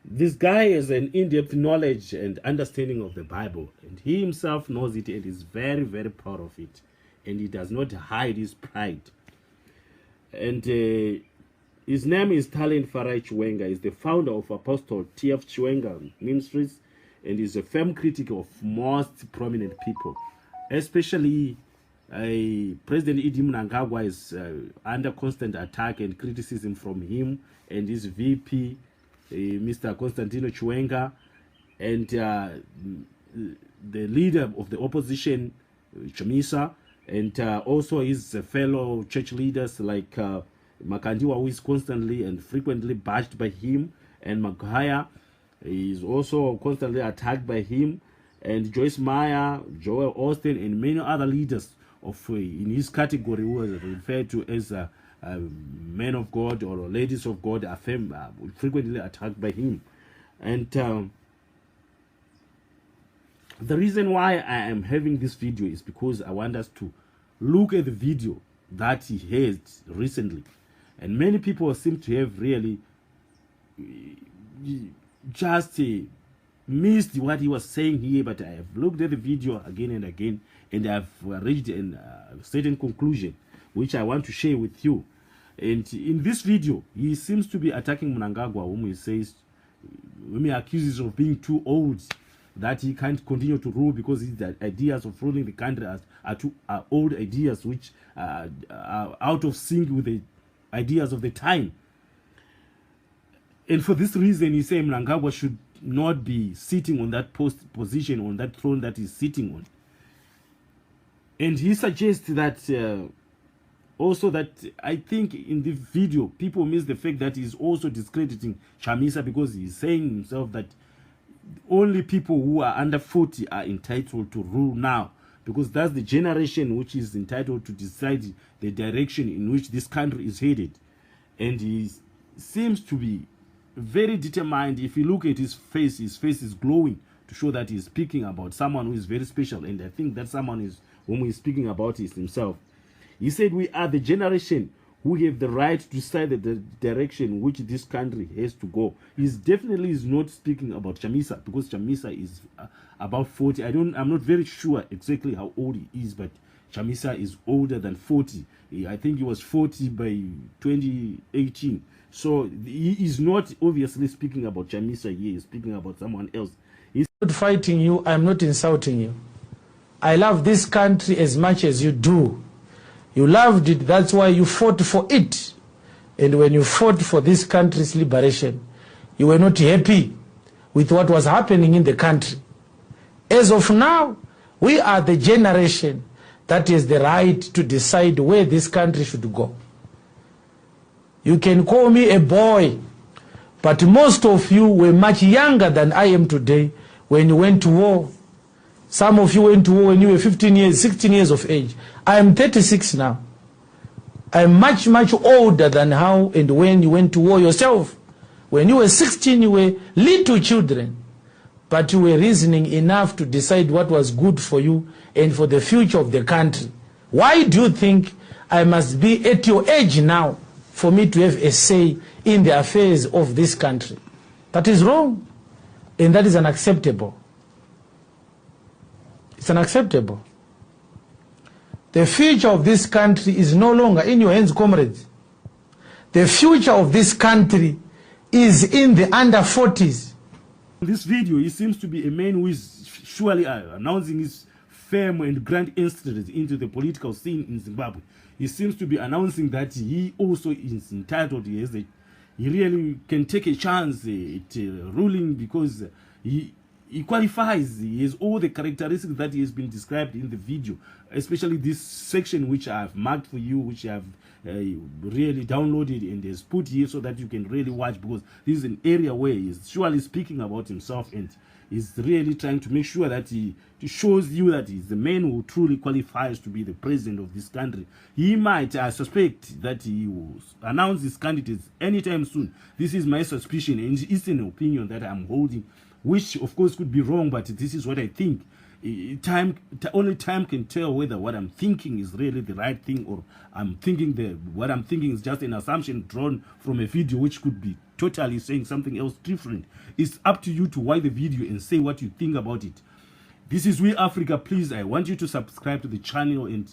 This guy has an in-depth knowledge and understanding of the Bible, and he himself knows it and is very, very proud of it, and he does not hide his pride. And his name is Talent Farai Chiwenga. He's the founder of Apostle T.F. Chiwenga Ministries, and is a firm critic of most prominent people, especially President Idi Mnangagwa is under constant attack and criticism from him and his VP, Mr. Constantino Chiwenga, and the leader of the opposition, Chamisa, and also his fellow church leaders like Makandiwa, who is constantly and frequently bashed by him, and Magaya is also constantly attacked by him, and Joyce Meyer, Joel Austin, and many other leaders of in his category who are referred to as men of God or ladies of God are frequently attacked by him. And the reason why I am having this video is because I want us to look at the video that he had recently, and many people seem to have really just missed what he was saying here. But I have looked at the video again and again, and I've reached a certain conclusion which I want to share with you. And in this video, he seems to be attacking Mnangagwa, whom he accuses of being too old, that he can't continue to rule because his ideas of ruling the country are old ideas which are out of sync with the ideas of the time. And for this reason, he said Mnangagwa should not be sitting on that position, on that throne that he's sitting on. And he suggests that also that I think in the video, people miss the fact that he's also discrediting Chamisa, because he's saying himself that only people who are under 40 are entitled to rule now, because that's the generation which is entitled to decide the direction in which this country is headed. And he seems to be very determined. If you look at his face is glowing to show that he's speaking about someone who is very special, and I think that someone is whom he's speaking about is himself. He said we are the generation who have the right to decide the direction which this country has to go. He definitely is not speaking about Chamisa, because Chamisa is about 40. I'm not very sure exactly how old he is, but Chamisa is older than 40. I think he was 40 by 2018. So he is not obviously speaking about Chamisa here. He's speaking about someone else. He's not fighting you. I'm not insulting you. I love this country as much as you do. You loved it, that's why you fought for it. And when you fought for this country's liberation, you were not happy with what was happening in the country. As of now, we are the generation that has the right to decide where this country should go. You can call me a boy, but most of you were much younger than I am today when you went to war. Some of you went to war when you were 15 years, 16 years of age. I am 36 now. I am much, much older than how and when you went to war yourself. When you were 16, you were little children, but you were reasoning enough to decide what was good for you and for the future of the country. Why do you think I must be at your age now for me to have a say in the affairs of this country? That is wrong, and that is unacceptable. It's unacceptable. The future of this country is no longer in your hands, comrades. The future of this country is in the under 40s. In this video, he seems to be a man who is surely announcing his firm and grand entrance into the political scene in Zimbabwe. He seems to be announcing that he also is entitled, he really can take a chance at ruling, because he qualifies. He has all the characteristics that he has been described in the video, especially this section which I have marked for you, which I have really downloaded and has put here so that you can really watch, because this is an area where he is surely speaking about himself, and he's really trying to make sure that he shows you that he's the man who truly qualifies to be the president of this country. He might, I suspect, that he will announce his candidates anytime soon. This is my suspicion, and it's an opinion that I'm holding, which of course could be wrong, but this is what I think. Only time can tell whether what I'm thinking is really the right thing, or I'm thinking what I'm thinking is just an assumption drawn from a video which could be totally saying something else different. It's up to you to watch the video and say what you think about it. This is We Africa. Please, I want you to subscribe to the channel and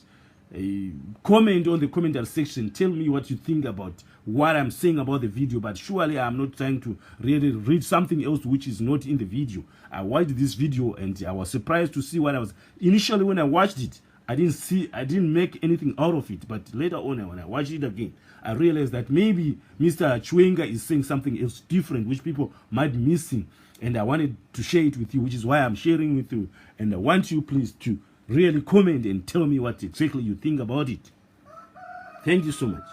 comment on the comment section. Tell me what you think about what I'm saying about the video. But surely I'm not trying to really read something else which is not in the video. I watched this video and I was surprised to see what I was. Initially when I watched it, I didn't make anything out of it. But later on, when I watched it again, I realized that maybe Mr. Chiwenga is saying something else different, which people might be missing. And I wanted to share it with you, which is why I'm sharing with you. And I want you, please, to really comment and tell me what exactly you think about it. Thank you so much.